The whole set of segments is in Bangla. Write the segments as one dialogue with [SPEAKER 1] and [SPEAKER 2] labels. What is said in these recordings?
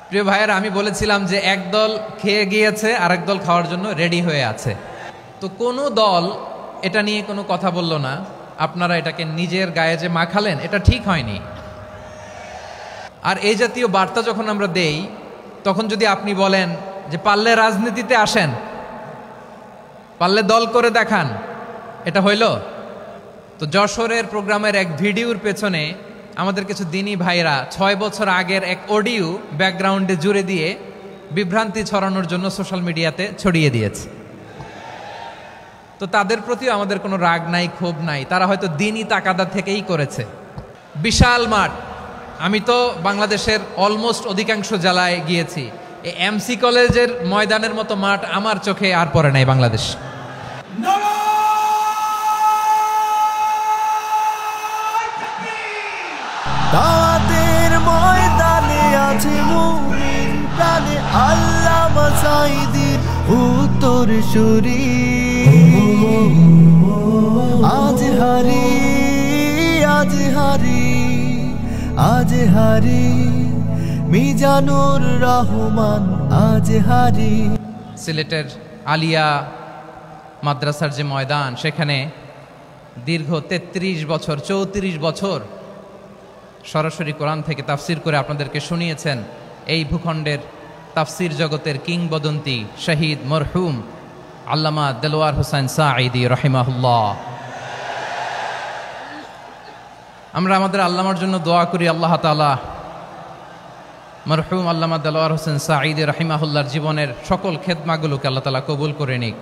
[SPEAKER 1] প্রিয় ভাইয়েরা, আমি বলেছিলাম যে একদল খেয়ে গিয়েছে আর একদল খাওয়ার জন্য রেডি হয়ে আছে। তো কোনো দল এটা নিয়ে কোনো কথা বলল না, আপনারা এটাকে নিজের গায়ে যে মাখালেন এটা ঠিক হয়নি। আর এই জাতীয় বার্তা যখন আমরা দেই, তখন যদি আপনি বলেন যে পারলে রাজনীতিতে আসেন, পারলে দল করে দেখান, এটা হইল? তো যশোরের প্রোগ্রামের এক ভিডিওর পেছনে আমাদের কিছু দিনী ভাইরা 6 বছর আগের এক অডিও ব্যাকগ্রাউন্ডে জুড়ে দিয়ে বিভ্রান্তি ছড়ানোর জন্য সোশ্যাল মিডিয়াতে ছড়িয়ে দিয়েছে। তো তাদের প্রতিও আমাদের কোনো রাগ নাই, ক্ষোভ নাই, তারা হয়তো দিনই তাকাদা থেকেই করেছে। বিশাল মাঠ, আমি তো বাংলাদেশের অলমোস্ট অধিকাংশ জেলায় গিয়েছি, এই এমসি কলেজের ময়দানের মতো মাঠ আমার চোখে আর পড়ে নাই বাংলাদেশ।
[SPEAKER 2] দাওয়াতের ময়দানে আছে মুমিন প্রাণে আল্লামা সাঈদীর উত্তরসূরি। আজ হারি আজ হারি আজ হারি মিজানুর রহমান আজ হারি।
[SPEAKER 1] সিলেটের আলিয়া মাদ্রাসার যে ময়দান, সেখানে দীর্ঘ 33 বছর 34 বছর সরাসরি কোরআন থেকে তাফসির করে আপনাদেরকে শুনিয়েছেন এই ভূখণ্ডের তাফসির জগতের কিংবদন্তি শহীদ মরহুম আল্লামা দেলোয়ার হোসেন সাঈদী রাহিমাহুল্লাহ। আমরা আমাদের আল্লামার জন্য দোয়া করি, আল্লাহ তাআলা মরহুম আল্লামা দেলোয়ার হোসেন সাঈদী রাহিমাহুল্লাহর জীবনের সকল খেদমাগুলোকে আল্লাহ তাআলা কবুল করে নিক।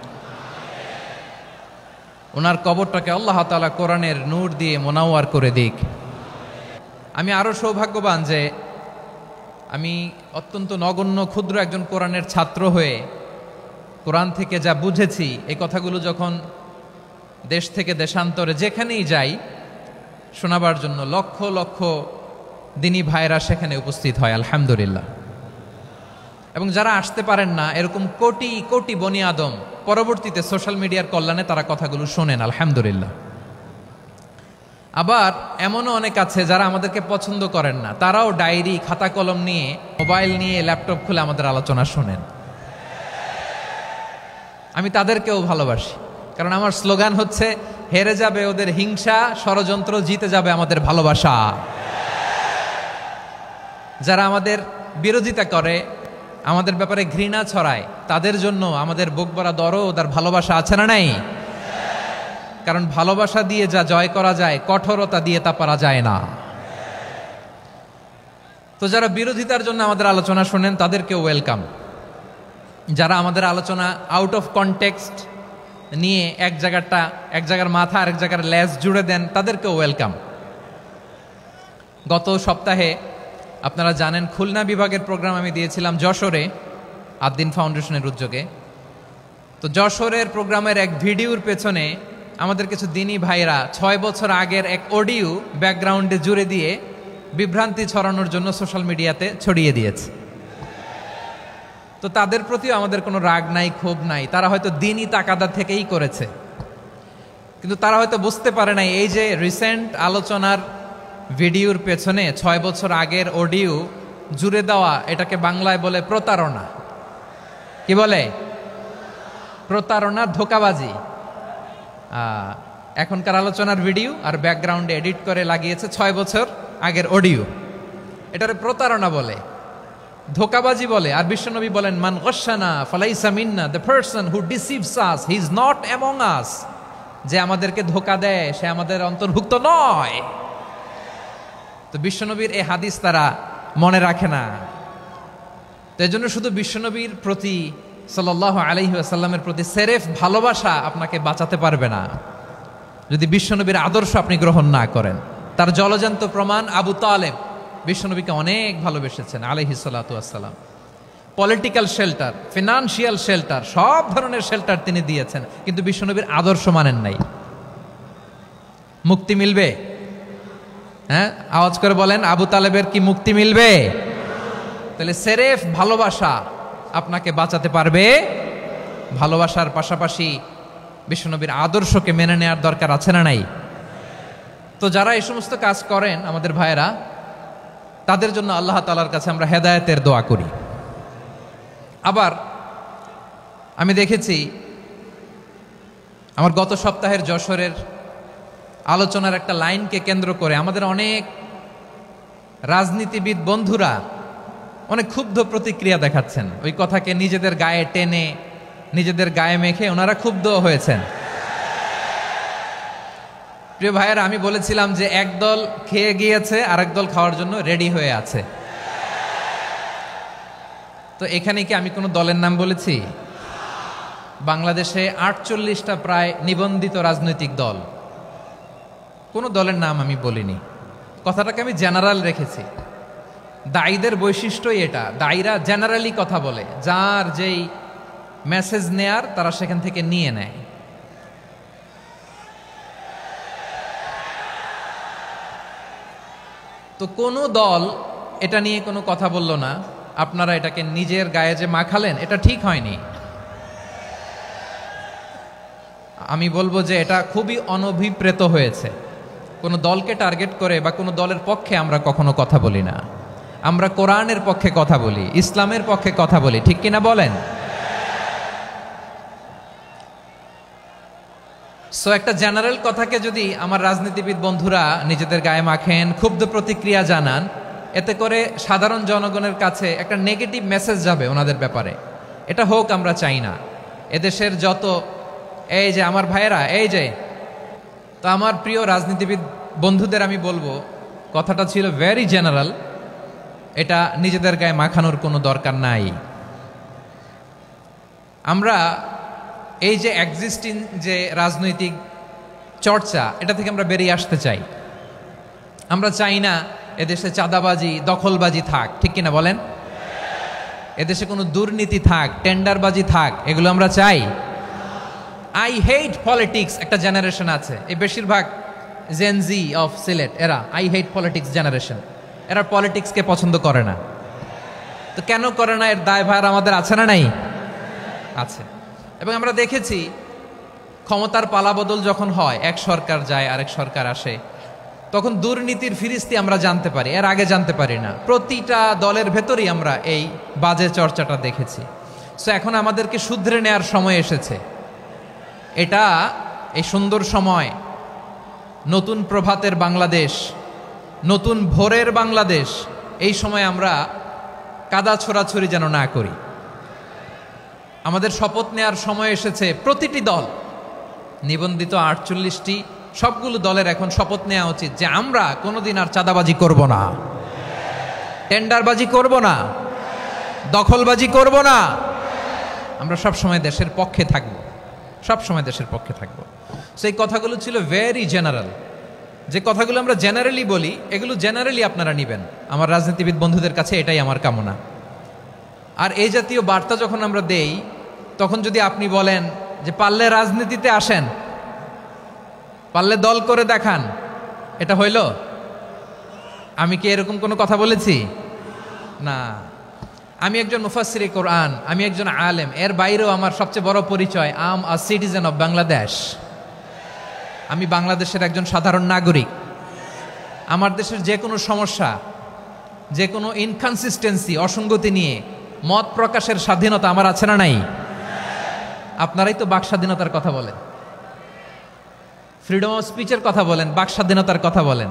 [SPEAKER 1] ওনার কবরটাকে আল্লাহ তাআলা কোরআনের নূর দিয়ে মোনাওয়ার করে দিক। আমি আরও সৌভাগ্যবান যে আমি অত্যন্ত নগণ্য ক্ষুদ্র একজন কোরআনের ছাত্র হয়ে কোরআন থেকে যা বুঝেছি, এই কথাগুলো যখন দেশ থেকে দেশান্তরে যেখানেই যাই শোনাবার জন্য লক্ষ লক্ষ দিনী ভাইরা সেখানে উপস্থিত হয়, আলহামদুলিল্লাহ। এবং যারা আসতে পারেন না, এরকম কোটি কোটি বনি আদম পরবর্তীতে সোশ্যাল মিডিয়ার কল্যাণে তারা কথাগুলো শোনেন, আলহামদুলিল্লাহ। আবার এমনও অনেক আছে যারা আমাদেরকে পছন্দ করেন না, তারাও ডায়েরি খাতা কলম নিয়ে, মোবাইল নিয়ে, ল্যাপটপ খুলে আমাদের আলোচনা শোনেন। আমি তাদেরকেও ভালোবাসি, কারণ আমার স্লোগান হচ্ছে হেরে যাবে ওদের হিংসা, ষড়যন্ত্র, জিতে যাবে আমাদের ভালোবাসা। যারা আমাদের বিরোধিতা করে, আমাদের ব্যাপারে ঘৃণা ছড়ায়, তাদের জন্য আমাদের বুক ভরা দরদ আর ভালোবাসা আছে না নাই? কারণ ভালোবাসা দিয়ে যা জয় করা যায়, কঠোরতা দিয়ে তা পারা যায় না। তো যারা বিরোধিতার জন্য আমাদের আলোচনা শোনেন তাদেরকে ওয়েলকাম। যারা আমাদের আলোচনা আউট অফ কনটেক্সট নিয়ে এক জায়গার মাথা আর এক জায়গার লেজ জুড়ে দেন, তাদেরকে ওয়েলকাম। গত সপ্তাহে আপনারা জানেন খুলনা বিভাগের প্রোগ্রাম আমি দিয়েছিলাম যশোরে আদ্দিন ফাউন্ডেশনের উদ্যোগে। তো যশোরের প্রোগ্রামের এক ভিডিওর পেছনে আমাদের কিছু দিনী ভাইরা 6 বছর আগের এক অডিও ব্যাকগ্রাউন্ডে জুড়ে দিয়ে বিভ্রান্তি ছড়ানোর জন্য সোশ্যাল মিডিয়াতে ছড়িয়ে দিয়েছে। তো তাদের প্রতিও আমাদের কোনো রাগ নাই, ক্ষোভ নাই, তারা হয়তো দিনই তাকাদা থেকেই করেছে। কিন্তু তারা হয়তো বুঝতে পারে নাই এই যে রিসেন্ট আলোচনার ভিডিওর পেছনে 6 বছর আগের অডিও জুড়ে দেওয়া, এটাকে বাংলায় বলে প্রতারণা। কি বলে? প্রতারণা, ধোঁকাবাজি। এখনকার আলোচনার ভিডিও আর ব্যাকগ্রাউন্ডে এডিট করে লাগিয়েছে 6 বছর আগের অডিও। এটারে প্রতারণা বলে, ধোঁকাবাজি বলে। আর বিশ্বনবী বলেন, মান গশানা ফালাইসা মিন্না, the person who deceives us he is not among us. যে আমাদেরকে ধোঁকা দেয় সে আমাদের অন্তর্ভুক্ত নয়। তো বিশ্বনবীর এই হাদিস তারা মনে রাখে না। তো এই জন্য শুধু বিশ্বনবীর প্রতি সাল্লাল্লাহু আলাইহি ওয়াসাল্লামের প্রতি সেরেফ ভালোবাসা আপনাকে বাঁচাতে পারবে না যদি বিশ্বনবীর আদর্শ আপনি গ্রহণ না করেন। তার জলজান্ত প্রমাণ, আবু তালেব বিশ্বনবীকে অনেক ভালোবেসেছেন আলাইহিস সালাতু ওয়াসসালাম। পলিটিক্যাল শেল্টার, ফিনান্সিয়াল শেল্টার, সব ধরনের শেল্টার তিনি দিয়েছেন, কিন্তু বিশ্বনবীর আদর্শ মানেন নাই। মুক্তি মিলবে? হ্যাঁ, আওয়াজ করে বলেন, আবু তালেবের কি মুক্তি মিলবে? তাহলে সেরেফ ভালোবাসা আপনাকে বাঁচাতে পারবে। ভালোবাসার পাশাপাশি বিশ্বনবীর আদর্শকে মেনে নেওয়ার দরকার আছে না নাই? তো যারা এই সমস্ত কাজ করেন আমাদের ভাইয়েরা, তাদের জন্য আল্লাহ তাআলার কাছে আমরা হেদায়েতের দোয়া করি। আবার আমি দেখেছি আমার গত সপ্তাহের যশোরের আলোচনার একটা লাইনকে কেন্দ্র করে আমাদের অনেক রাজনীতিবিদ বন্ধুরা অনেক ক্ষুব্ধ প্রতিক্রিয়া দেখাচ্ছেন। ওই কথাকে নিজেদের গায়ে টেনে নিজেদের গায়ে মেখে ওনারা ক্ষুব্ধ হয়েছেন। প্রিয় ভাইয়েরা, আমি বলেছিলাম যে একদল খেয়ে গিয়েছে আর একদল খাওয়ার জন্য রেডি হয়ে আছে। তো এখানে কি আমি কোনো দলের নাম বলেছি? বাংলাদেশে ৪৮টা প্রায় নিবন্ধিত রাজনৈতিক দল, কোনো দলের নাম আমি বলিনি। কথাটাকে আমি জেনারেল রেখেছি। দায়ীদের বৈশিষ্ট্যই এটা, দায়ীরা জেনারেলি কথা বলে, যার যেই মেসেজ নেয়ার তারা সেখান থেকে নিয়ে নেয়। তো কোনো দল এটা নিয়ে কোনো কথা বলল না, আপনারা এটাকে নিজের গায়ে যে মাখালেন এটা ঠিক হয়নি। আমি বলবো যে এটা খুবই অনভিপ্রেত হয়েছে। কোনো দলকে টার্গেট করে বা কোনো দলের পক্ষে আমরা কখনো কথা বলি না। আমরা কোরআনের পক্ষে কথা বলি, ইসলামের পক্ষে কথা বলি, ঠিক কিনা বলেন? সো একটা জেনারেল কথাকে যদি আমার রাজনীতিবিদ বন্ধুরা নিজেদের গায়ে মাখেন, ক্ষুব্ধ প্রতিক্রিয়া জানান, এতে করে সাধারণ জনগণের কাছে একটা নেগেটিভ মেসেজ যাবে ওনাদের ব্যাপারে। এটা হোক আমরা চাই না। এদেশের যত এই যে আমার ভাইয়েরা, এই যে, তো আমার প্রিয় রাজনীতিবিদ বন্ধুদের আমি বলবো কথাটা ছিল ভেরি জেনারেল, এটা নিজেদের গায়ে মাখানোর কোনো দরকার নাই। আমরা এই যে এক্সিস্টিং যে রাজনৈতিক চর্চা, এটা থেকে আমরা বেরিয়ে আসতে চাই। আমরা চাই না এদেশে চাঁদাবাজি, দখলবাজি থাক, ঠিক কিনা বলেন? এদেশে কোনো দুর্নীতি থাক, টেন্ডারবাজি থাক, এগুলো আমরা চাই। আই হেট পলিটিক্স একটা জেনারেশন আছে, এই বেশিরভাগ জেনজি অফ সিলেট, এরা আই হেট পলিটিক্স জেনারেশন। এরা পলিটিক্সকে পছন্দ করে না। তো কেন করে না, এর দায়ভার আমাদের আছে না নাই? আছে। এবং আমরা দেখেছি ক্ষমতার পালাবদল যখন হয়, এক সরকার যায় আরেক সরকার আসে, তখন দুর্নীতির ফিরিস্তি আমরা জানতে পারি, এর আগে জানতে পারি না। প্রতিটা দলের ভেতরেই আমরা এই বাজে চর্চাটা দেখেছি। সো এখন আমাদেরকে শুধরে নেওয়ার সময় এসেছে। এটা এই সুন্দর সময়, নতুন প্রভাতের বাংলাদেশ, নতুন ভোরের বাংলাদেশ, এই সময় আমরা কাদা ছোড়াছড়ি যেন না করি। আমাদের শপথ নেওয়ার সময় এসেছে। প্রতিটি দল, নিবন্ধিত ৪৮টি, সবগুলো দলের এখন শপথ নেওয়া উচিত যে আমরা কোনোদিন আর চাঁদাবাজি করব না, টেন্ডারবাজি করব না, দখলবাজি করব না। আমরা সবসময় দেশের পক্ষে থাকব, সবসময় দেশের পক্ষে থাকব। সেই কথাগুলো ছিল ভেরি জেনারেল। যে কথাগুলো আমরা জেনারেলি বলি, এগুলো জেনারেলি আপনারা নেবেন। আমার রাজনীতিবিদ বন্ধুদের কাছে এটাই আমার কামনা। আর এই জাতীয় বার্তা যখন আমরা দেই, তখন যদি আপনি বলেন যে পারলে রাজনীতিতে আসেন, পারলে দল করে দেখান, এটা হইল? আমি কি এরকম কোনো কথা বলেছি? না। আমি একজন মুফাসসিরে কোরআন, আমি একজন আলেম, এর বাইরেও আমার সবচেয়ে বড় পরিচয় আম আ সিটিজেন অফ বাংলাদেশ। আমি বাংলাদেশের একজন সাধারণ নাগরিক। আমার দেশের যে কোনো সমস্যা, যে কোনো ইনকনসিস্টেন্সি, অসঙ্গতি নিয়ে মত প্রকাশের স্বাধীনতা আমার আছে না নাই? আপনারাই তো বাক স্বাধীনতার কথা বলেন, ফ্রিডম অফ স্পিচের কথা বলেন, বাক স্বাধীনতার কথা বলেন।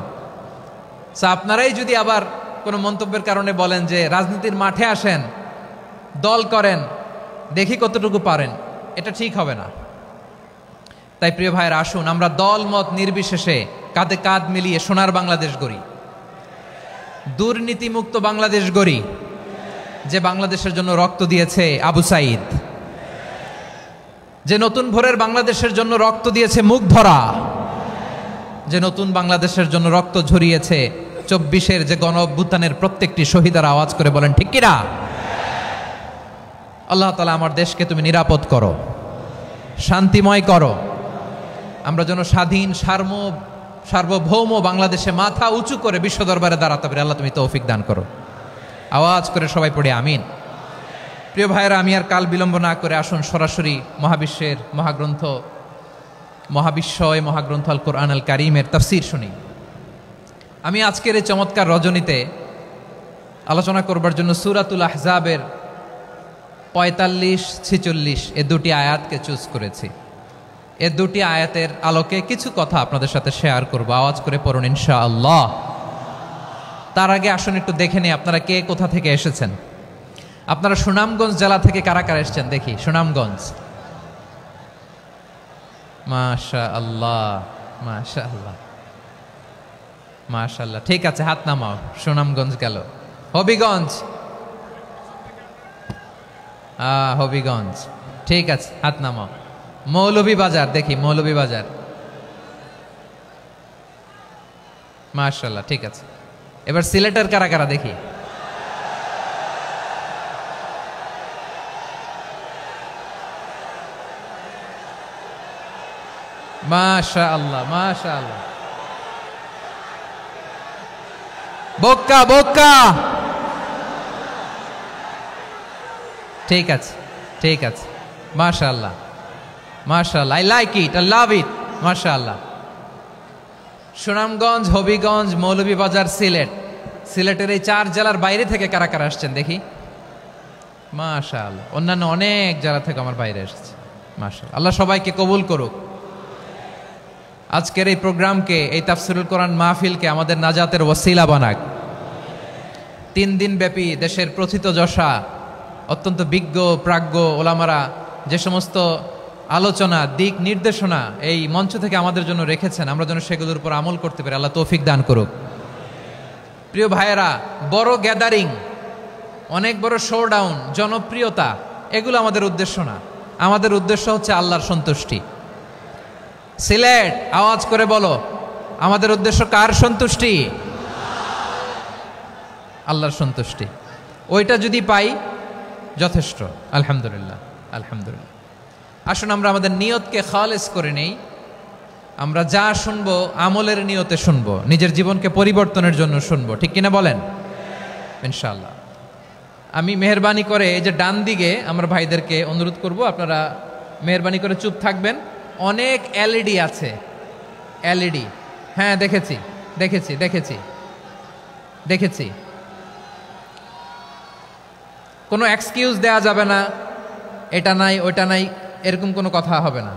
[SPEAKER 1] আপনারাই যদি আবার কোনো মন্তব্যের কারণে বলেন যে রাজনীতির মাঠে আসেন, দল করেন, দেখি কতটুকু পারেন, এটা ঠিক হবে না। তাই প্রিয় ভাইয়ের, আসুন আমরা দল মত নির্বিশেষে কাঁধে কাঁধ মিলিয়ে সোনার বাংলাদেশ গড়ি, দুর্নীতিমুক্ত বাংলাদেশ গড়ি, যে বাংলাদেশের জন্য রক্ত দিয়েছে আবু সাইদ, যে নতুন ভোরের বাংলাদেশের জন্য রক্ত দিয়েছে মুগ্ধরা, যে নতুন বাংলাদেশের জন্য রক্ত ঝরিয়েছে ২৪-এর যে গণ অভ্যুত্থানের প্রত্যেকটি শহীদের আওয়াজ করে বলেন ঠিক কিনা? আল্লাহ তাআলা আমার দেশকে তুমি নিরাপদ করো, শান্তিময় করো। আমরা যেন স্বাধীন সার্বভৌম বাংলাদেশে মাথা উঁচু করে বিশ্ব দরবারে দাঁড়াতে পারি। আল্লাহ তুমি তৌফিক দান করো। আওয়াজ করে সবাই পড়ে আমিন। প্রিয় ভাইয়েরা, আমি আর কাল বিলম্ব না করে আসুন সরাসরি মহাবিশ্বের মহাগ্রন্থ, মহাগ্রন্থ আল কোরআন আল কারীমের তাফসীর শুনি। আমি আজকের এই চমৎকার রজনীতে আলোচনা করবার জন্য সূরাতুল আহজাবের 45-46 এই দুটি আয়াতকে চুজ করেছি। এই দুটি আয়াতের আলোকে কিছু কথা আপনাদের সাথে শেয়ার করব। আওয়াজ করে পড়ুন ইনশাআল্লাহ। তার আগে আসুন একটু দেখে নিই আপনারা কে কোথা থেকে এসেছেন। আপনারা সুনামগঞ্জ জেলা থেকে কারা কারা এসেছেন দেখি। সুনামগঞ্জ, মাশাআল্লাহ মাশাআল্লাহ মাশাআল্লাহ, ঠিক আছে, হাত নামাও। সুনামগঞ্জ গেল। হবিগঞ্জ, হবিগঞ্জ, ঠিক আছে, হাত নামাও। মৌলভীবাজার দেখি, মৌলভীবাজার, মাশাআল্লাহ, ঠিক আছে। এবার সিলেটের কারা কারা দেখি। মাশাআল্লাহ মাশাআল্লাহ। বক্কা বক্কা, ঠিক আছে ঠিক আছে, মাশাআল্লাহ মাশাআল্লাহ, I like it, I love it, মাশাআল্লাহ। সুনামগঞ্জ, হবিগঞ্জ, মৌলভীবাজার, সিলেট। সিলেটের এই 4 জেলার বাইরে থেকে কারা কারা আসছেন দেখি। মাশাআল্লাহ, অন্যান্য অনেক জেলা থেকে আমার বাইরে এসেছে, মাশাআল্লাহ। আল্লাহ সবাইকে কবুল করুক। আজকের এই প্রোগ্রামকে, এই তাফসিরুল কোরআন মাহফিলকে আমাদের নাজাতের ওসিলা বানাক। 3 দিন ব্যাপী দেশের প্রথিতযশা অত্যন্ত বিজ্ঞ প্রাজ্ঞ ওলামারা যে সমস্ত আলোচনা, দিক নির্দেশনা এই মঞ্চ থেকে আমাদের জন্য রেখেছেন, আমরা যেন সেগুলোর উপর আমল করতে পারি। আল্লাহ তৌফিক দান করুক। প্রিয় ভাইয়েরা, বড় গ্যাদারিং, অনেক বড় শোডাউন, জনপ্রিয়তা, এগুলো আমাদের উদ্দেশ্য না। আমাদের উদ্দেশ্য হচ্ছে আল্লাহর সন্তুষ্টি। সিলেট, আওয়াজ করে বলো, আমাদের উদ্দেশ্য কার সন্তুষ্টি? আল্লাহর সন্তুষ্টি। ওইটা যদি পাই যথেষ্ট, আলহামদুলিল্লাহ আলহামদুলিল্লাহ। আসুন আমরা আমাদের নিয়তকে খালেস করে নেই। আমরা যা শুনবো আমলের নিয়তে শুনবো, নিজের জীবনকে পরিবর্তনের জন্য শুনবো, ঠিক কিনা বলেন? ইনশাআল্লাহ। আমি মেহরবানি করে এই যে ডান দিকে আমার ভাইদেরকে অনুরোধ করব, আপনারা মেহরবানি করে চুপ থাকবেন। অনেক এলইডি আছে, এলইডি, হ্যাঁ দেখেছি দেখেছি দেখেছি দেখেছি। কোনো এক্সকিউজ দেয়া যাবে না, এটা নাই ওইটা নাই, এরকম কোনো কথা হবে না।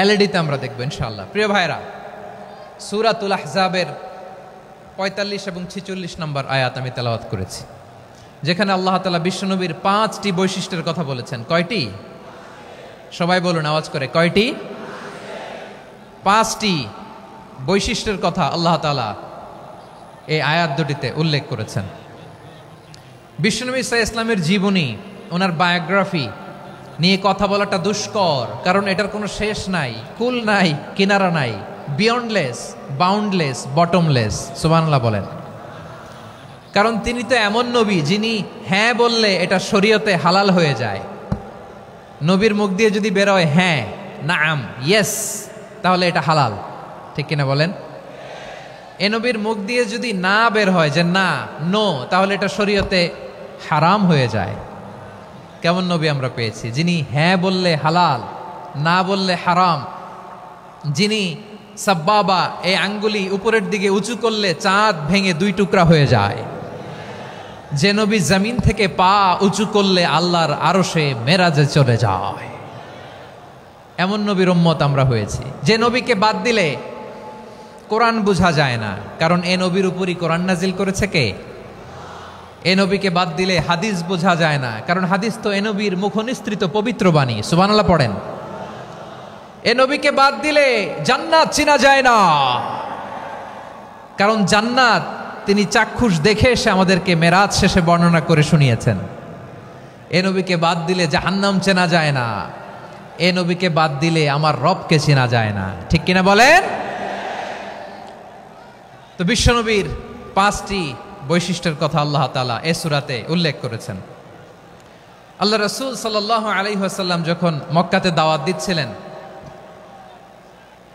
[SPEAKER 1] এলইডিতে আমরা দেখবো ইনশাআল্লাহ। প্রিয় ভাইরা, সূরাতুল আহজাবের 45 এবং 46 নম্বর আয়াত আমি তেলাওয়াত করেছি, যেখানে আল্লাহ তাআলা বিশ্বনবীর 5টি বৈশিষ্ট্যের কথা বলেছেন। কয়টি? সবাই বলুন আওয়াজ করে, কয়টি? 5টি বৈশিষ্ট্যের কথা আল্লাহ তাআলা এই আয়াত দুটিতে উল্লেখ করেছেন। বিশ্বনবী সাল্লাল্লাহু আলাইহি ইসলামের জীবনী, ওনার বায়োগ্রাফি নিয়ে কথা বলাটা দুষ্কর, কারণ এটার কোনো শেষ নাই, কুল নাই, কিনারা নাই, বিয়ন্ডলেস, বাউন্ডলেস, বটমলেস। সুবহানাল্লাহ বলেন। কারণ তিনি তো এমন নবী যিনি হ্যাঁ বললে এটা শরীয়তে হালাল হয়ে যায়। নবীর মুখ দিয়ে যদি বেরোয় হ্যাঁ, নাম, ইয়েস, তাহলে এটা হালাল, ঠিক কিনা বলেন? এ নবীর মুখ দিয়ে যদি না বের হয় যে না, নো, তাহলে এটা শরীয়তে হারাম হয়ে যায়। কেমন নবী আমরা পেয়েছি, যিনি হ্যাঁ বললে হালাল, না বললে হারাম, যিনি সাব্বাবা, এই আঙ্গুলি উপরের দিকে উঁচু করলে চাঁদ ভেঙে 2 টুকরা হয়ে যায়, যে নবী জমিন থেকে পা উঁচু করলে আল্লাহর আরশে মেরাজে চলে যায়। এমন নবীর উম্মত আমরা হয়েছি। যে নবীকে বাদ দিলে কোরআন বোঝা যায় না, কারণ এ নবীর উপরই কোরআন নাজিল করেছে কে? এ নবীকে বাদ দিলে হাদিস বোঝা যায় না, কারণ হাদিস তো এ নবীর মুখনিসৃত পবিত্র বাণী। সুবহানাল্লাহ পড়েন। এ নবীকে বাদ দিলে জান্নাত চিনা যায় না, কারণ জান্নাত তিনি চাক্ষুষ দেখে এসে আমাদেরকে মেরাজ শেষে বর্ণনা করে শুনিয়েছেন। এ নবীকে বাদ দিলে জাহান্নাম চেনা যায় না, এ নবীকে বাদ দিলে আমার রবকে চেনা যায় না, ঠিক কিনা বলেন? তো বিশ্বনবীর 5টি বৈশিষ্ট্যের কথা আল্লাহ তাআলা এই সূরাতে উল্লেখ করেছেন। আল্লাহ রাসূল সাল্লাল্লাহু আলাইহি ওয়াসাল্লাম যখন মক্কাতে দাওয়াত দিচ্ছিলেন,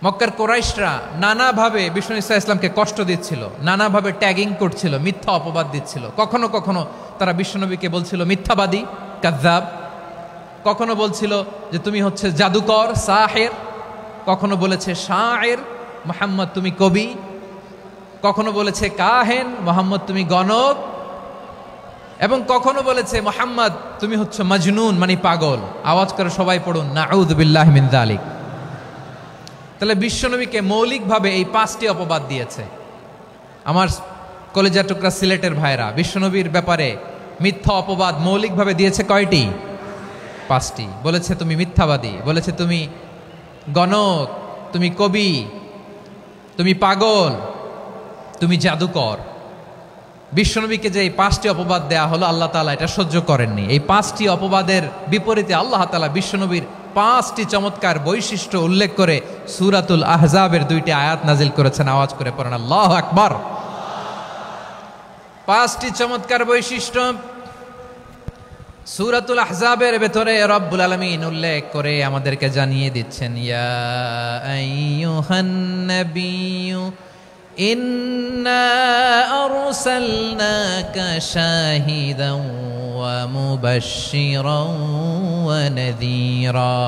[SPEAKER 1] মক্কার কুরাইশরা নানাভাবে বিষ্ণু ঈসা ইসলামকে কষ্ট দিচ্ছিল, নানাভাবে ট্যাগিং করছিল, মিথ্যা অপবাদ দিচ্ছিল। কখনো কখনো তারা বিশ্বনবীকে বলছিল মিথ্যাবাদী, কাযযাব। কখনো বলছিল যে তুমি হচ্ছে জাদুকর, সাহের। কখনো বলেছে শায়ের, মুহাম্মদ তুমি কবি। কখনো বলেছে কাহেন, মুহাম্মদ তুমি গণক। এবং কখনো বলেছে মুহাম্মদ তুমি হচ্ছে মাজনুন মানে পাগল। আওয়াজ করে সবাই পড়ুন নাউযু বিল্লাহি মিন যালিক। তাহলে বিশ্বনবীকে মৌলিকভাবে এই 5টি অপবাদ দিয়েছে। আমার কলেজা টুকরা সিলেটের ভাইরা, বিশ্বনবীর ব্যাপারে মিথ্যা অপবাদ মৌলিকভাবে দিয়েছে কয়টি? 5টি। বলেছে তুমি মিথ্যাবাদী, বলেছে তুমি গণক, তুমি কবি, তুমি পাগল, তুমি জাদুকর। বিশ্বনবীকে যে এই 5টি অপবাদ দেয়া হলো, আল্লাহ তাআলা এটা সহ্য করেননি। এই 5টি অপবাদের বিপরীতে আল্লাহ তাআলা বিশ্বনবীর 5টি চমৎকার বৈশিষ্ট্য উল্লেখ করে সূরাতুল আহজাবের 2টি আয়াত নাজিল করেছেন। আওয়াজ করে পড়েন আল্লাহু আকবার। 5টি চমৎকার বৈশিষ্ট্য সূরাতুল আহজাবের ভেতরে রব্বুল আলামিন উল্লেখ করে আমাদেরকে জানিয়ে দিচ্ছেন, ইয়া আইয়ুহান নাবিয়্যু ইন্না আরসালনাকা শাহিদান ওয়া মুবাশশিরান ওয়া নাযীরা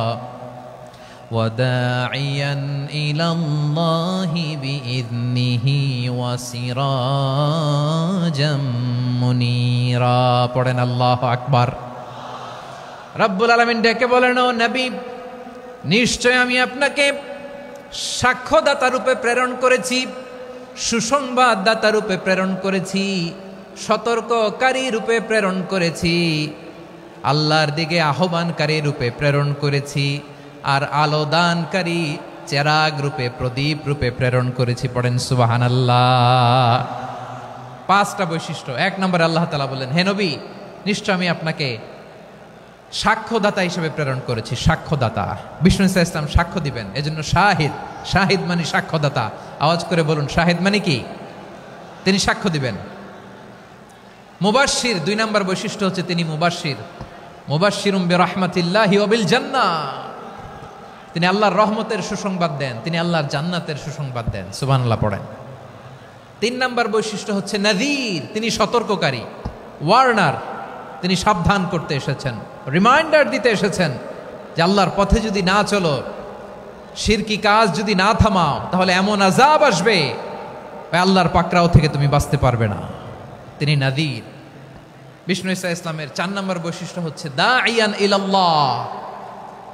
[SPEAKER 1] ওয়া দাঈয়ান ইলাল্লাহি বিইذনিহি ওয়া সিরাজাম মুনীরা। পড়েন আল্লাহু আকবার। রব্বুল আলামিন ডেকে বলেন, ও নবী, নিশ্চয় আমি আপনাকে সাক্ষ্যদাতা রূপে প্রেরণ করেছি, সুসংবাদদাতা রূপে প্রেরণ করেছি, সতর্ককারী রূপে প্রেরণ করেছি, আল্লাহর দিকে আহ্বানকারী রূপে প্রেরণ করেছি, আর আলোদানকারী চেরাগ রূপে, প্রদীপ রূপে প্রেরণ করেছি। পড়েন সুবহানাল্লাহ। 5টা বৈশিষ্ট্য। 1 নম্বরে আল্লাহ তাআলা বলেন, হে নবী, নিশ্চয় আমি আপনাকে সাক্ষ্যদাতা হিসেবে প্রেরণ করেছি। সাক্ষ্যদাতা, বিষ্ণু ইসা ইসলাম সাক্ষ্য দিবেন, এজন্য শাহিদ। শাহিদ মানে সাক্ষ্যদাতা। আওয়াজ করে বলুন শাহিদ মানে কি? তিনি সাক্ষ্য দিবেন। মুবাশশির, 2 নম্বর বৈশিষ্ট্য হচ্ছে তিনি মুবাশশির। মুবাশশিরুম বিরাহমাতিল্লাহি ওয়া বিল জান্নাহ, তিনি আল্লাহর রহমতের সুসংবাদ দেন, তিনি আল্লাহর জান্নাতের সুসংবাদ দেন। সুবহানাল্লাহ পড়েন। 3 নম্বর বৈশিষ্ট্য হচ্ছে নাযীর, তিনি সতর্ককারী, ওয়ার্নার, তিনি সাবধান করতে এসেছেন, রিমাইন্ডার দিতে এসেছেন যে আল্লাহর পথে যদি না চলো, শিরকি কাজ যদি না থামাও, তাহলে এমন আযাব আসবে আল্লাহর পাকড়াও থেকে তুমি বাঁচতে পারবে না। তিনি নাযীর। বিষ্ণু ইসা ইসলামের 4 নম্বর বৈশিষ্ট্য হচ্ছে দাঈয়ান ইলাল্লাহ,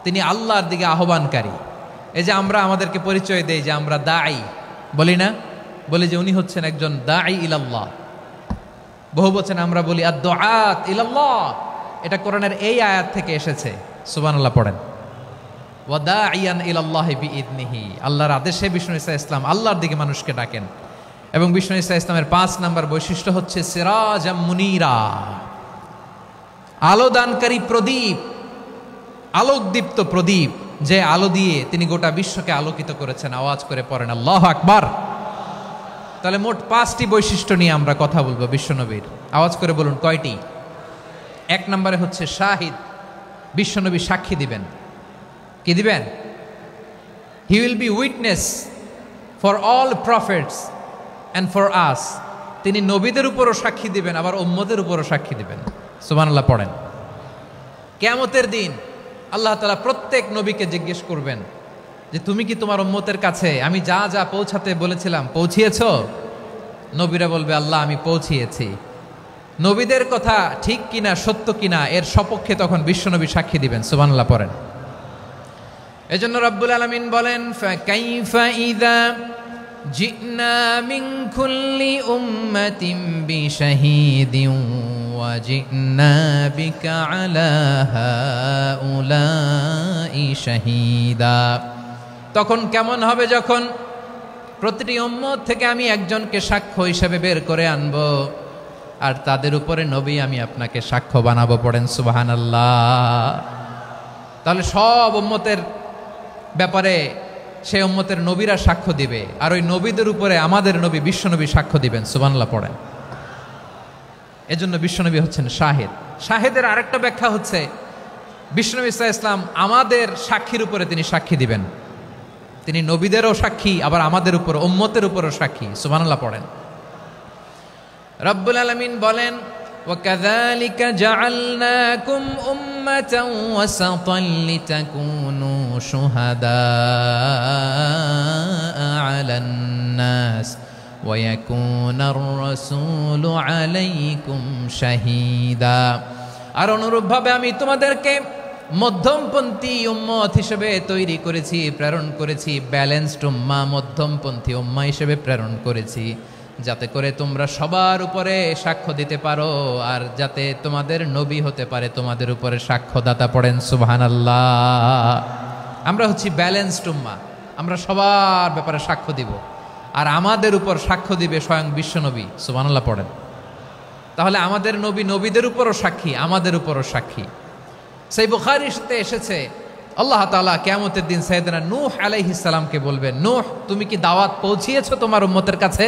[SPEAKER 1] তিনি আল্লাহর দিকে আহ্বানকারী। এই যে আমরা আমাদেরকে পরিচয় দেই যে আমরা দাঈ, বলি না? বলি যে উনি হচ্ছেন একজন দাঈ ইলাল্লাহ। বহু বচন আমরা বলি আদ-দুআত ইলাল্লাহ। এটা কোরআনের এই আয়াত থেকে এসেছে। সুবহানাল্লাহ পড়েন। ওয়া দাঈয়ান ইলাল্লাহি বিইذনিহি, আল্লাহর আদেশে বিষ্ণু ইসা ইসলাম আল্লাহর দিকে মানুষকে ডাকেন। এবং বিষ্ণু ইসা ইসলামের 5 নম্বর বৈশিষ্ট্য হচ্ছে সিরাজাম মুনীরা, আলোদানকারী প্রদীপ, আলোকদীপ্ত প্রদীপ, যে আলো দিয়ে তিনি গোটা বিশ্বকে আলোকিত করেছেন। আওয়াজ করে পড়েন আল্লাহু আকবার। তাহলে মোট 5টি বৈশিষ্ট্য নিয়ে আমরা কথা বলবো বিশ্বনবীর। আওয়াজ করে বলুন কয়টি? 1 নম্বরে হচ্ছে শাহিদ, বিশ্বনবী সাক্ষী দিবেন। কি দিবেন? He will be witness for all prophets and for us. তিনি নবীদের উপরও সাক্ষী দিবেন, আবার উম্মতের উপরও সাক্ষী দিবেন। সুবহানাল্লাহ পড়েন। কিয়ামতের দিন আল্লাহ তাআলা প্রত্যেক নবীকে জিজ্ঞেস করবেন যে তুমি কি তোমার উম্মতের কাছে আমি যা যা পৌঁছাতে বলেছিলাম পৌঁছিয়েছো? নবীরা বলবে আল্লাহ আমি পৌঁছিয়েছি। নবীদের কথা ঠিক কিনা, সত্য কিনা, এর সপক্ষে তখন বিশ্বনবী সাক্ষী দিবেন। সুবহানাল্লাহ পড়েন। এজন্য রব্বুল আলামিন বলেন, ফাকাইফা ইযা জিনা মিন কুল্লি উম্মাতিন বিশাহীদিন ওয়া জিনা বিকা আলা হাউলাই শাহীদা। তখন কেমন হবে যখন প্রতিটি উম্মত থেকে আমি একজনকে সাক্ষ্য হিসেবে বের করে আনব, আর তাদের উপরে নবী আমি আপনাকে সাক্ষ্য বানাবো। পড়েন সুবহানাল্লাহ। তাহলে সব উম্মতের ব্যাপারে সেই উম্মতের নবীরা সাক্ষ্য দিবে, আর ওই নবীদের উপরে আমাদের নবী বিশ্বনবী সাক্ষ্য দিবেন। সুবহানাল্লাহ পড়েন। এজন্য বিশ্বনবী হচ্ছেন শাহিদ। শাহিদের আরেকটা ব্যাখ্যা হচ্ছে বিশ্বনবী সাল্লাল্লাহু আলাইহি ওয়াসাল্লাম আমাদের সাক্ষীর উপরে তিনি সাক্ষী দিবেন। তিনি নবীদেরও সাক্ষী, আবার আমাদের উপর, উম্মতের উপরও সাক্ষী। সুবহানাল্লাহ পড়েন। রব্বুল আলামিন বলেন, وَكَذَلِكَ جَعَلْنَاكُمْ أُمَّةً وَسَطًا لِتَكُونُوا شُهَدَاءَ عَلَى النَّاسِ ويكون الرسول عليكم شهيدا। আর অনুরূপভাবে আমি তোমাদেরকে মধ্যমপন্থী উম্মত হিসেবে তৈরি করেছি, প্রেরণ করেছি, ব্যালেন্সড উম্মাহ, মধ্যমপন্থী উম্মাহ হিসেবে প্রেরণ করেছি, যাতে করে তোমরা সবার উপরে সাক্ষ্য দিতে পারো আর যাতে তোমাদের নবী হতে পারে তোমাদের উপরে সাক্ষ্যদাতা। পড়েন সুবহানাল্লাহ। আমরা হচ্ছি ব্যালেন্সড উম্মাহ, আমরা সবার ব্যাপারে সাক্ষ্য দিব আর আমাদের উপর সাক্ষ্য দিবে স্বয়ং বিশ্বনবী। সুবহানাল্লাহ পড়েন। তাহলে আমাদের নবী নবীদের উপরও সাক্ষী, আমাদের উপরও সাক্ষী। সেই বুখারীতে এসেছে আল্লাহ তাআলা কিয়ামতের দিন সাইয়েদনা নূহ আলাইহিস সালামকে বলবেন, নূহ তুমি কি দাওয়াত পৌঁছিয়েছো তোমার উম্মতের কাছে?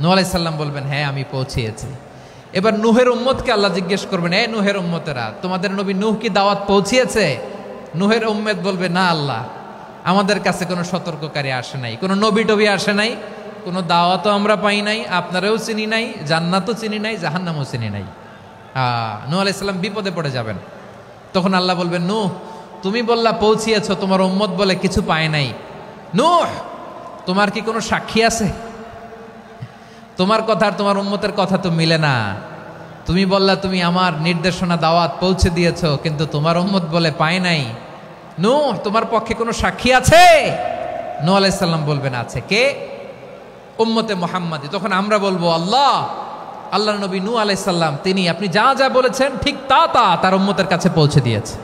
[SPEAKER 1] নূহ আলাইহিস সালাম বলবেন, হ্যাঁ আমি পৌঁছিয়েছি। এবার নূহের উম্মতকে আল্লাহ জিজ্ঞেস করবেন, এ নূহের উম্মতেরা তোমাদের নবী নূহ কি দাওয়াত পৌঁছিয়েছে? নূহের উম্মত বলবে, না আল্লাহ, আমাদের কাছে কোনো সতর্ককারী আসে নাই, কোনো নবী টবি আসে নাই, কোনো দাওয়াতও আমরা পাই নাই, আপনারাও চিনি নাই, জান্নাতও চিনি নাই, জাহান্নামও চিনি নাই। নূহ আলাইহিস সালাম বিপদে পড়ে যাবেন। তখন আল্লাহ বলবেন, নূহ তুমি বললা পৌঁছিয়েছো, তোমার উম্মত বলে কিছু পায় নাই। নূহ তোমার কি কোনো সাক্ষী আছে? তোমার কথা আর তোমার উম্মতের কথা তো মিলে না। তুমি বললা তুমি আমার নির্দেশনা দাওয়াত পৌঁছে দিয়েছো, কিন্তু তোমার উম্মত বলে পায় নাই। নূহ তোমার পক্ষে কোনো সাক্ষী আছে? নূহ আলাইহিস সালাম বলবেন, আছে। কে? উম্মতে মুহাম্মাদী। তখন আমরা বলবো, আল্লাহ নবী নূহ আলাইহিস সালাম তিনি আপনি যা যা বলেছেন ঠিক তা তার উম্মতের কাছে পৌঁছে দিয়েছে।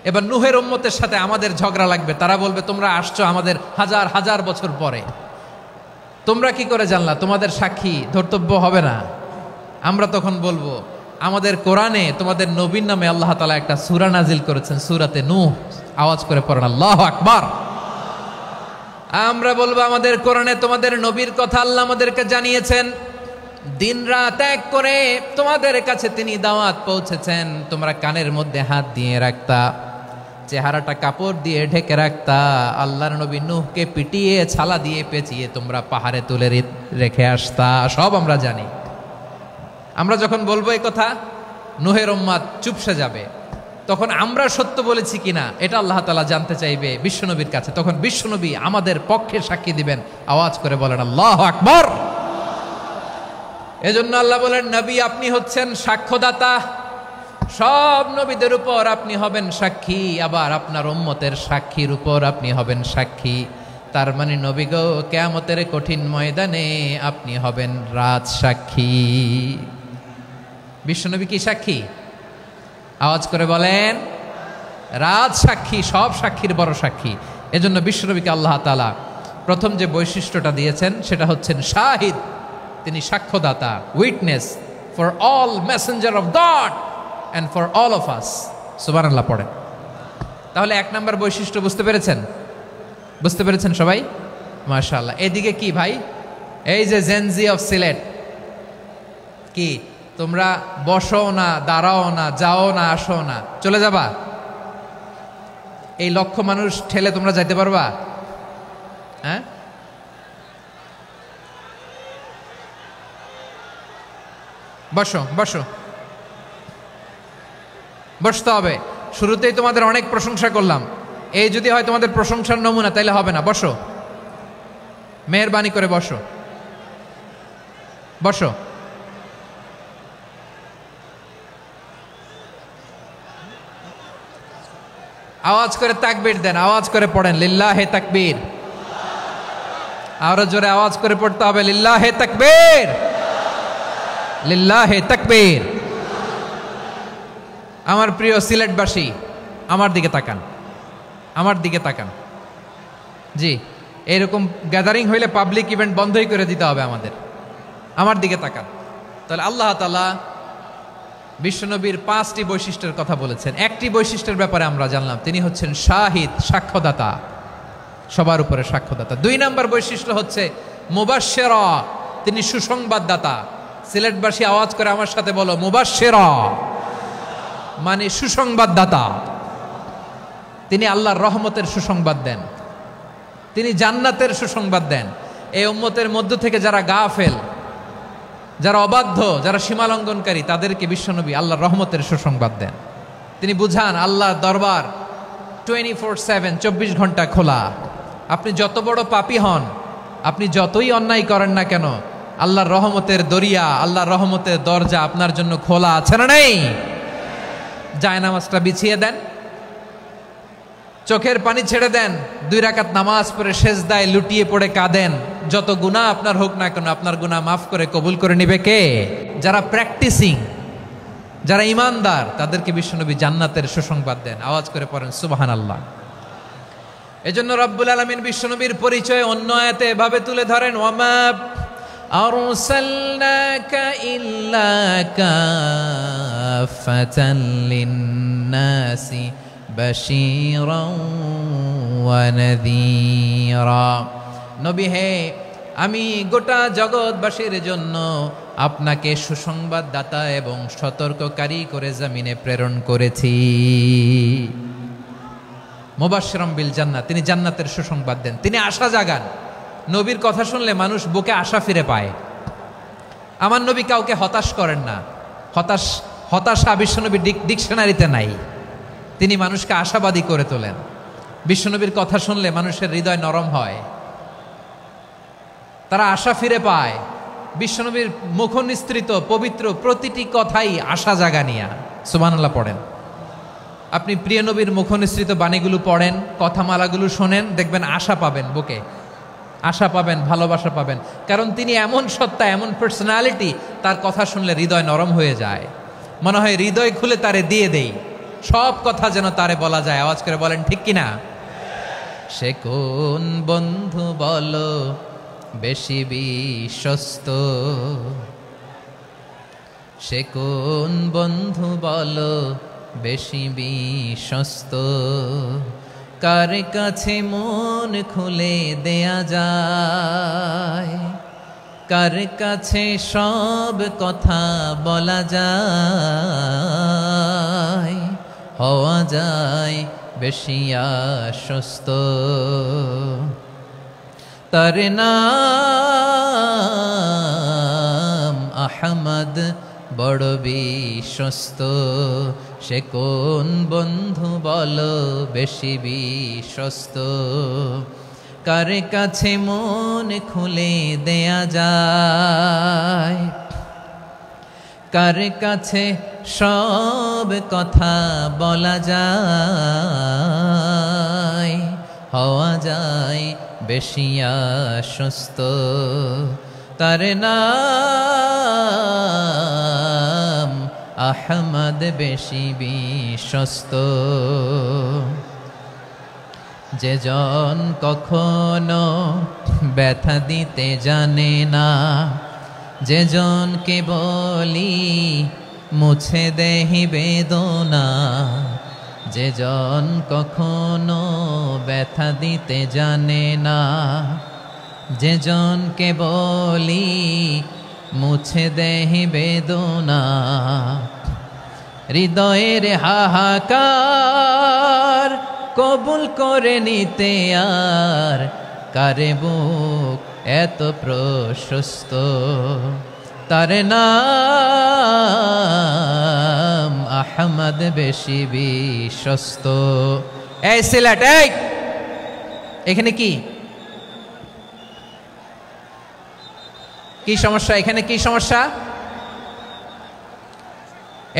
[SPEAKER 1] এবার নূহের উম্মতের সাথে আমাদের ঝগড়া লাগবে। তারা বলবে, তোমরা আসছো আমাদের হাজার হাজার বছর পরে, তোমরা কি করে জানলা? তোমাদের সাক্ষী ধর্তব্য হবে না। আমরা তখন বলবো, আমাদের কোরআনে তোমাদের নবীর নামে আল্লাহ তাআলা একটা সূরা নাজিল করেছেন, সূরাতে নূহ। আওয়াজ করে পড়েন আল্লাহু আকবার। আমরা বলবো, আমাদের কোরআনে তোমাদের নবীর কথা আল্লাহ আমাদেরকে জানিয়েছেন, দিন রাত এক করে তোমাদের কাছে তিনি দাওয়াত পৌঁছেছেন। তোমরা কানের মধ্যে হাত দিয়ে রাখতা, চেহারাটা কাপড় দিয়ে ঢেকে রাখতা, আল্লাহর নবী নূহকে পিটিয়ে ছালা দিয়ে পেঁচিয়ে তোমরা পাহাড়ে তুলে রেখে আসতা। সব আমরা জানি। আমরা যখন বলবো এই কথা, নূহের উম্মত চুপসে যাবে। তখন আমরা সত্য বলেছি কিনা এটা আল্লাহ তাআলা জানতে চাইবে বিশ্বনবীর কাছে। তখন বিশ্বনবী আমাদের পক্ষে সাক্ষী দিবেন। আওয়াজ করে বলেন আল্লাহু আকবার। এজন্য আল্লাহ বলেন, নবী আপনি হচ্ছেন সাক্ষ্যদাতা, সব নবীদের উপর আপনি হবেন সাক্ষী, আবার আপনার উম্মতের সাক্ষীর উপর আপনি হবেন সাক্ষী। তার মানে নবী গো, কিয়ামতের কঠিন ময়দানে আপনি হবেন রাজ সাক্ষী। বিশ্বনবী কি সাক্ষী? আওয়াজ করে বলেন, রাজ সাক্ষী, সব সাক্ষীর বড় সাক্ষী। এজন্য বিশ্বনবীকে আল্লাহ তাআলা প্রথম যে বৈশিষ্ট্যটা দিয়েছেন সেটা হচ্ছেন শাহিদ। তিনি সাক্ষ্যদাতা, witness for all messenger of God and for all of us. সুবহানাল্লাহ পড়েন। তাহলে এক নম্বর বৈশিষ্ট্য বুঝতে পেরেছেন? বুঝতে পেরেছেন সবাই? মাশাআল্লাহ। এদিকে কি ভাই, এই যে জেনজি অফ সিলেট, কি তোমরা বসো না, দাঁড়াও না, যাও না, আসো না, চলে যাবা? এই লক্ষ মানুষ ঠেলে তোমরা যাইতে পারবা? হ্যাঁ, বসো বসো, বসতে হবে। শুরুতেই তোমাদের অনেক প্রশংসা করলাম, এই যদি হয় তোমাদের প্রশংসার নমুনা, তাইলে হবে না। বসো, মেহেরবানি করে বসো, বসো। আওয়াজ করে তাকবীর দেন, আওয়াজ করে পড়েন লিল্লাহে তাকবীর। আরো জোরে আওয়াজ করে পড়তে হবে, লিল্লাহে তাকবীর, লিল্লাহে তাকবীর। আমার প্রিয় সিলেটবাসী, আমার দিকে তাকান, আমার দিকে তাকান। জি, এরকম গ্যাদারিং হইলে পাবলিক ইভেন্ট বন্ধই করে দিতে হবে আমাদের। আমার দিকে তাকান। তাহলে আল্লাহ তাআলা বিশ্বনবীর 5টি বৈশিষ্ট্যের কথা বলেছেন। একটি বৈশিষ্ট্যের ব্যাপারে আমরা জানলাম, তিনি হচ্ছেন শাহিদ, সাক্ষ্যদাতা, সবার উপরে সাক্ষ্যদাতা। 2 নম্বর বৈশিষ্ট্য হচ্ছে মুবাশশিরা, তিনি সুসংবাদদাতা। সিলেটবাসী আওয়াজ করে আমার সাথে বলো, মুবাশশিরা মানে সুসংবাদদাতা। তিনি আল্লাহর রহমতের সুসংবাদ দেন, তিনি জান্নাতের সুসংবাদ দেন। এই উম্মতের মধ্য থেকে যারা গাফেল, যারা অবাধ্য, যারা সীমালঙ্ঘনকারী, তাদেরকে বিশ্বনবী আল্লাহর রহমতের সুসংবাদ দেন। তিনি বুঝান আল্লাহর দরবার 24/7, 24 ঘন্টা খোলা। আপনি যত বড় পাপী হন, আপনি যতই অন্যায় করেন না কেন, আল্লাহর রহমতের দরিয়া, আল্লাহর রহমতের দরজা আপনার জন্য খোলা আছে না নেই? জায়নামাজটা বিছিয়ে দেন, চোখের পানি ছেড়ে দেন, 2 রাকাত নামাজ পড়ে সেজদায় লুটিয়ে পড়ে কাঁদেন। যত গুনাহ আপনার হোক না কেন, আপনার গুনাহ মাফ করে কবুল করে নিবে কে? যারা প্র্যাকটিসিং, যারা ইমানদার, তাদেরকে বিশ্বনবী জান্নাতের সুসংবাদ দেন। আওয়াজ করে পড়েন সুবহানাল্লাহ। এজন্য রব্বুল আলামিন বিশ্বনবীর পরিচয় অন্য আয়াতে এভাবে তুলে ধরেন, ওয়ামা আরসালনাকা ইল্লা কাফাতান লিন্নাসি বাশীরাও ওয়া নাযীরা। নবী হে, আমি গোটা জগৎবাসীর জন্য আপনাকে সুসংবাদদাতা এবং সতর্ককারী করে জমিনে প্রেরণ করেছি। মুবাশশিরাম বিল জান্নাত, তিনি জান্নাতের সুসংবাদ দেন, তিনি আশা জাগান। নবীর কথা শুনলে মানুষ বুকে আশা ফিরে পায়। আমার নবী কাউকে হতাশ করেন না। হতাশা বিশ্বনবীর ডিকশনারিতে নাই। তিনি মানুষকে আশাবাদী করে তোলেন। বিশ্বনবীর কথা শুনলে মানুষের হৃদয় নরম হয়, তারা আশা ফিরে পায়। বিশ্বনবীর মুখ নিঃসৃত পবিত্র প্রতিটি কথাই আশা জাগানিয়া। সুবহানাল্লাহ পড়েন। আপনি প্রিয় নবীর মুখ নিঃসৃত বাণীগুলো পড়েন, কথামালাগুলো শোনেন, দেখবেন আশা পাবেন, বুকে আশা পাবেন, ভালোবাসা পাবেন। কারণ তিনি এমন সত্তা, এমন পার্সোনালিটি, তার কথা শুনলে হৃদয় নরম হয়ে যায়। মনে হয় হৃদয় খুলে তারে দিয়ে দেই, সব কথা যেন তারে বলা যায়। আওয়াজ করে বলেন ঠিক কিনা? সে কোন বন্ধু বলো বেশি বিশ্বস্ত, সে কোন বন্ধু বলো বেশি বিশ্বস্ত, কার কাছে মন খুলে দেয়া যায়, কার কাছে সব কথা বলা যায়, হওয়া যায় বেশি আশ্বস্ত। তার নাম আহমদ, বড় বিশ্বস্ত। সে কোন বন্ধু বলো বেশি বিশ্বস্ত, কার কাছে মন খুলে দেয়া যায়, কার কাছে সব কথা বলা যায়, হওয়া যায় বেশি আশ্বস্ত। তার নাম আহমদ, বেশি বিশ্বস্ত। যে জন কখনো ব্যথা দিতে জানে না, যে জনকে বলি মুছে দেহি বেদনা, যে জন কখনো ব্যথা দিতে জানে না, যে জনকে বলি মুছে দেহি বেদনা, হৃদয়ের হাহাকার কবুল করে নিতে আর কারে বুক এত প্রশস্ত। তার নাম আহমদ, বেশি বিশ্বস্ত। এই সিলেট, এই এখানে কি কি সমস্যা? এখানে কি সমস্যা?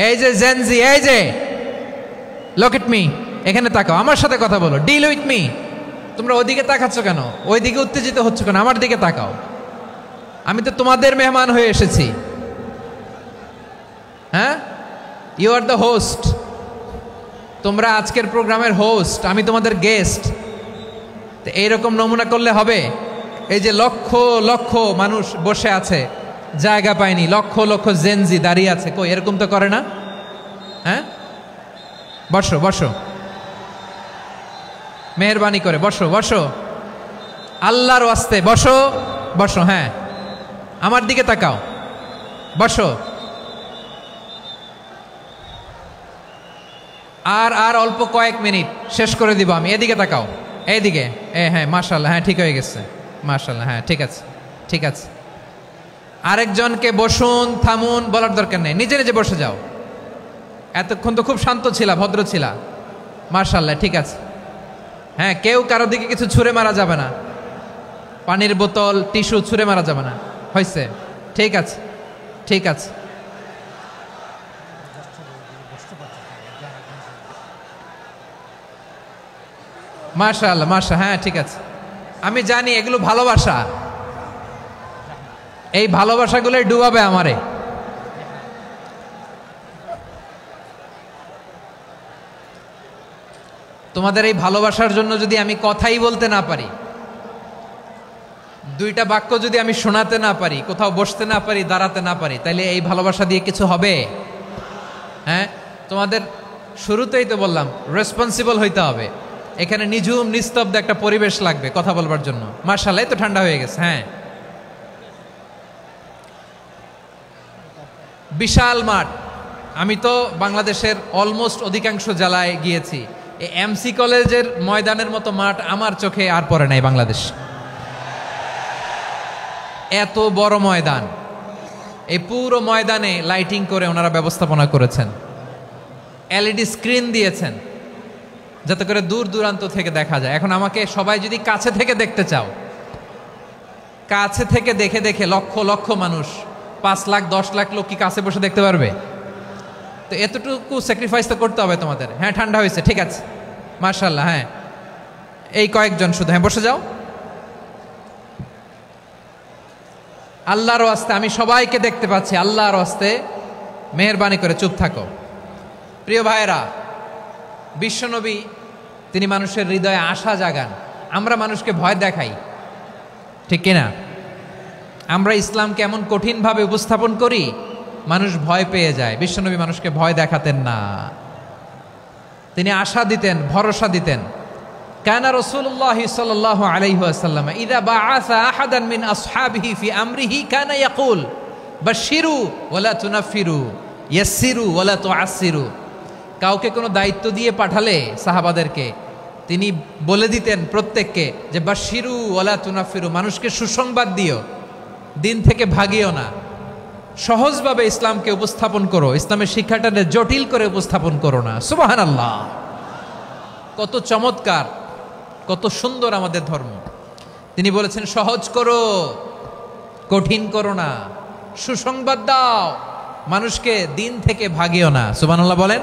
[SPEAKER 1] এই যে জেনজি, এই যে লুক এট মি, এখানে তাকাও, আমার সাথে কথা বলো, ডিল উইথ মি। তোমরা ওইদিকে তাকাচ্ছ কেন? ওইদিকে উত্তেজিত হচ্ছ কেন? আমার দিকে তাকাও। আমি তো তোমাদের মেহমান হয়ে এসেছি। হ্যাঁ, ইউ আর দ্য হোস্ট। তোমরা আজকের প্রোগ্রামের হোস্ট, আমি তোমাদের গেস্ট। তো এইরকম নমুনা করলে হবে? এই যে লক্ষ লক্ষ মানুষ বসে আছে, জায়গা পায়নি, লক্ষ লক্ষ জেনজি দাঁড়িয়ে আছে, কই এরকম তো করে না? হ্যাঁ, বসো বসো, মেহরবানি করে বসো বসো, আল্লাহর ওয়াস্তে বসো বসো। হ্যাঁ, আমার দিকে তাকাও, বসো। আর অল্প কয়েক মিনিট, শেষ করে দিব আমি। এদিকে তাকাও, এইদিকে। হ্যাঁ, মাশাআল্লাহ, হ্যাঁ ঠিক হয়ে গেছে, মাশাআল্লাহ, হ্যাঁ ঠিক আছে ঠিক আছে। আরেকজনকে বসুন, থামুন বলার দরকার নেই, নিজে নিজে বসে যাও। এতক্ষণ তো খুব শান্ত ছিলা, ভদ্র ছিলা, মাশাআল্লাহ ঠিক আছে। হ্যাঁ, কেউ কারো দিকে কিছু ছুঁড়ে মারা যাবে না, পানির বোতল টিস্যু ছুঁড়ে মারা যাবে না, হয়েছে? ঠিক আছে, ঠিক আছে। মাশাআল্লাহ, হ্যাঁ ঠিক আছে। আমি জানি এগুলো ভালোবাসা, এই ভালোবাসাগুলো ডুবাবে আমারে। তোমাদের এই ভালোবাসার জন্য যদি আমি কথাই বলতে না পারি, দুইটা বাক্য যদি আমি শোনাতে না পারি, কোথাও বসতে না পারি, দাঁড়াতে না পারি, তাহলে এই ভালোবাসা দিয়ে কিছু হবে? হ্যাঁ, তোমাদের শুরুতেই তো বললাম রেসপন্সিবল হইতে হবে। এখানে নিঝুম নিস্তব্ধ একটা পরিবেশ লাগবে কথা বলবার জন্য। মাশাআল্লাহ, তো ঠান্ডা হয়ে গেছে। হ্যাঁ, বিশাল মাঠ। আমি তো বাংলাদেশের অলমোস্ট অধিকাংশ জেলায় গিয়েছি, এই এমসি কলেজের ময়দানের মতো মাঠ আমার চোখে আর পড়ে নাই বাংলাদেশ। এত বড় ময়দান, এই পুরো ময়দানে লাইটিং করে ওনারা ব্যবস্থাপনা করেছেন, এলইডি স্ক্রিন দিয়েছেন যাতে করে দূর দূরান্ত থেকে দেখা যায়। এখন আমাকে সবাই যদি কাছে থেকে দেখতে চাও, কাছে থেকে দেখে দেখে লক্ষ লক্ষ মানুষ, 5 লাখ 10 লাখ লোক কি কাছে বসে দেখতে পারবে? তো এতটুকু স্যাক্রিফাইস তো করতে হবে তোমাদের। হ্যাঁ, ঠান্ডা হয়েছে, ঠিক আছে, মাশাআল্লাহ। হ্যাঁ, এই কয়েকজন শুধু, হ্যাঁ বসে যাও। আল্লাহর ওয়াস্তে আমি সবাইকে দেখতে পাচ্ছি, আল্লাহর ওয়াস্তে মেহেরবানি করে চুপ থাকো। প্রিয় ভাইয়েরা, বিশ্বনবী তিনি মানুষের হৃদয়ে আশা জাগান। আমরা মানুষকে ভয় দেখাই, ঠিক কিনা? আমরা ইসলামকে এমন কঠিনভাবে উপস্থাপন করি, মানুষ ভয় পেয়ে যায়। বিশ্বনবী মানুষকে ভয় দেখাতেন না, তিনি আশা দিতেন, ভরসা দিতেন। কানা রাসূলুল্লাহ সাল্লাল্লাহু আলাইহি ওয়াসাল্লাম ইযা বাআসা আহাদান মিন আসহাবিহি ফি আমরিহি কানা ইয়াকুল বাশশিরু ওয়ালা তুনাফিরু ইয়াসসিরু ওয়ালা তুআসসিরু। কাউকে কোনো দায়িত্ব দিয়ে পাঠালে সাহাবাদেরকে তিনি বলে দিতেন প্রত্যেককে যে বাশশিরু ওয়ালা তুনাফিরু, মানুষকে সুসংবাদ দিও, দিন থেকে ভাগিও না, সহজভাবে ইসলামকে উপস্থাপন করো, ইসলামের শিক্ষাটাকে জটিল করে উপস্থাপন করো না। সুবহানাল্লাহ, কত চমৎকার, কত সুন্দর আমাদের ধর্ম। তিনি বলেছেন সহজ করো, কঠিন করো না, সুসংবাদ দাও, মানুষকে দিন থেকে ভাগিও না। সুবহানাল্লাহ বলেন।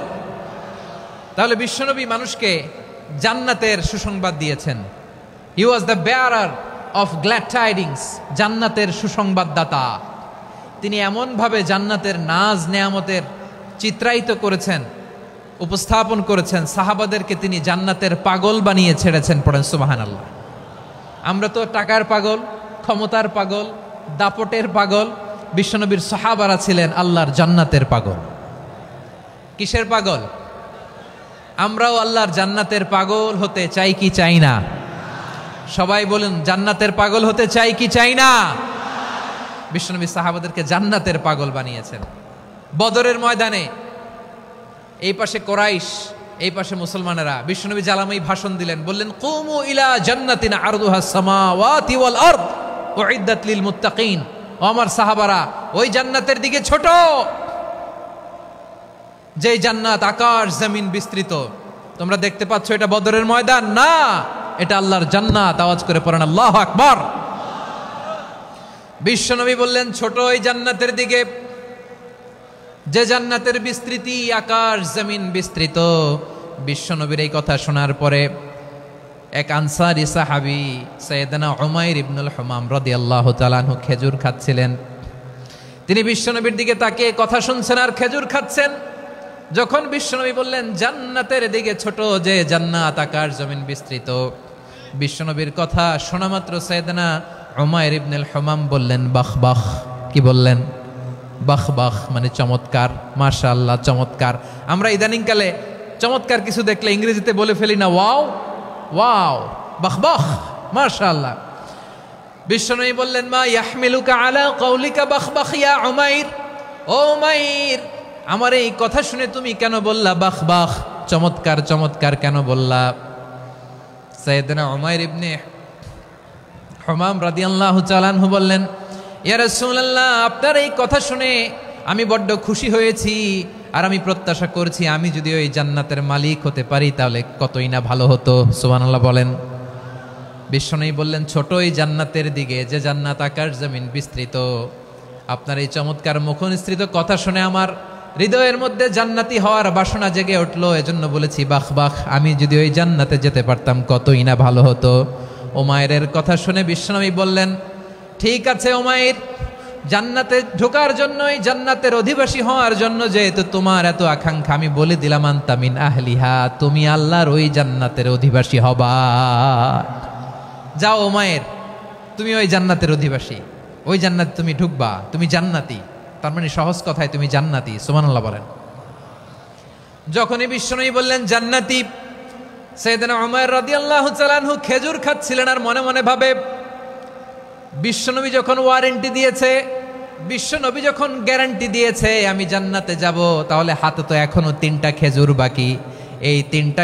[SPEAKER 1] তাহলে বিশ্বনবী মানুষকে জান্নাতের সুসংবাদ দিয়েছেন। He was the bearer of glad tidings, জান্নাতের সুসংবাদদাতা। তিনি এমনভাবে জান্নাতের নাজ নেয়ামতের চিত্রায়িত করেছেন, উপস্থাপন করেছেন, সাহাবাদেরকে তিনি জান্নাতের পাগল বানিয়ে ছেড়েছেন। পড়েন সুবহানাল্লাহ। আমরা তো টাকার পাগল, ক্ষমতার পাগল, দাপটের পাগল। বিশ্বনবীর সাহাবারা ছিলেন আল্লাহর জান্নাতের পাগল। কিসের পাগল? আমরাও আল্লাহর জান্নাতের পাগল হতে চাই কি চাই না? সবাই বলুন, জান্নাতের পাগল হতে চাই কি চাই না? বিশ্বনবী সাহাবাদেরকে জান্নাতের পাগল বানিয়েছেন। বদরের ময়দানে এই পাশে কোরাইশ, এই পাশে মুসলমানেরা, বিশ্বনবী জ্বালাময়ী ভাষণ দিলেন, বললেন কুমু ইলা জান্নাতিন আরদুহা সামাওয়াতি ওয়াল আরদ উইদ্দাত লিল মুত্তাকিন। ও আমার সাহাবারা, ওই জান্নাতের দিকে ছোট, যে জান্নাত আকাশ জমিন বিস্তৃত। তোমরা দেখতে পাচ্ছ এটা বদরের ময়দান না, এটা আল্লাহর জান্নাত। আওয়াজ করে পড়েন আল্লাহু আকবার। বিশ্বনবী বললেন ছোট ওই জান্নাতের দিকে, যে জান্নাতের বিস্তৃতি আকাশ জমিন বিস্তৃত। বিশ্বনবীর এই কথা শোনার পরে এক আনসারী সাহাবী সাইয়েদনা উমাইর ইবনুল হুমাম রাদিয়াল্লাহু তাআলা আনহু খেজুর খাচ্ছিলেন। তিনি বিশ্বনবীর দিকে তাকিয়ে কথা শুনছেন আর খেজুর খাচ্ছেন। যখন বিশ্বনবী বললেন জান্নাতের দিকে ছোট, যে জান্নাত আকাশ জমিন বিস্তৃত, বিশ্বনবীর কথা শোনা মাত্র সাইয়েদনা উমাইর ইবনুল হুমাম বললেন বাহ বাহ। কি বললেন? বাহ বাহ, মানে চমৎকার, মাশাআল্লাহ চমৎকার। আমরা ইদানিংকালে চমৎকার কিছু দেখলে ইংরেজিতে বলে ফেলি না ওয়াও ওয়াও, বাহ বাহ, মাশাআল্লাহ। বিশ্বনবী বললেন মা ইয়াহমিলুকা আলা কওলিকা বাহ বাহ ইয়া উমাইর। ও উমাইর, আমার এই কথা শুনে তুমি কেন বললা বাহ বাহ, চমৎকার চমৎকার কেন বললা? সাইয়েদনা উমাইর ইবনে হুমাম রাদিয়াল্লাহু তাআলা আনহু বললেন ইয়া রাসূলুল্লাহ, আপনার এই কথা শুনে আমি বড্ড খুশি হয়েছি, আর আমি প্রত্যাশা করছি আমি যদি ওই জান্নাতের মালিক হতে পারি তাহলে কতই না ভালো হতো। সুবহানাল্লাহ বলেন। বিশ্বনবী বললেন, ছোটই জান্নাতের দিকে, যে জান্নাত আকাশ জমিন বিস্তৃত। আপনার এই চমৎকার মুখনিসৃত কথা শুনে আমার হৃদয়ের মধ্যে জান্নাতি হওয়ার বাসনা জেগে উঠলো। এজন্য বলেছি, বাহ বাহ, আমি যদি ওই জান্নাতে যেতে পারতাম কতই না ভালো হতো। উমাইরের কথা শুনে বিশ্বনবী বললেন, ঠিক আছে উমাইর, জান্নাতে ঢোকার জন্যই, জান্নাতের অধিবাসী হওয়ার জন্য যেহেতু তোমার এত আকাঙ্ক্ষা, আমি বলে দিলাম, আনতা মিন আহলিহা, তুমি আল্লাহর ওই জান্নাতের অধিবাসী হবা। যাও উমাইর, তুমি ওই জান্নাতের অধিবাসী, ওই জান্নাতে তুমি ঢুকবা, তুমি জান্নাতি। তার মানে সহজ কথায় তুমি জান্নাতি। সুবহানাল্লাহ বলেন। যখনই বিশ্বনবী বললেন জান্নাতি, সাইয়েদনা উমর রাদিয়াল্লাহু তাআলা আনহু খেজুর খাচ্ছিলেন আর মনে মনে ভাবে, বিশ্বনবী যখন ওয়ারেন্টি দিয়েছে, বিশ্বনবী যখন গ্যারান্টি দিয়েছে আমি জান্নাতে যাব, তাহলে হাতে তো এখনো 3টা খেজুর বাকি। এই 3টা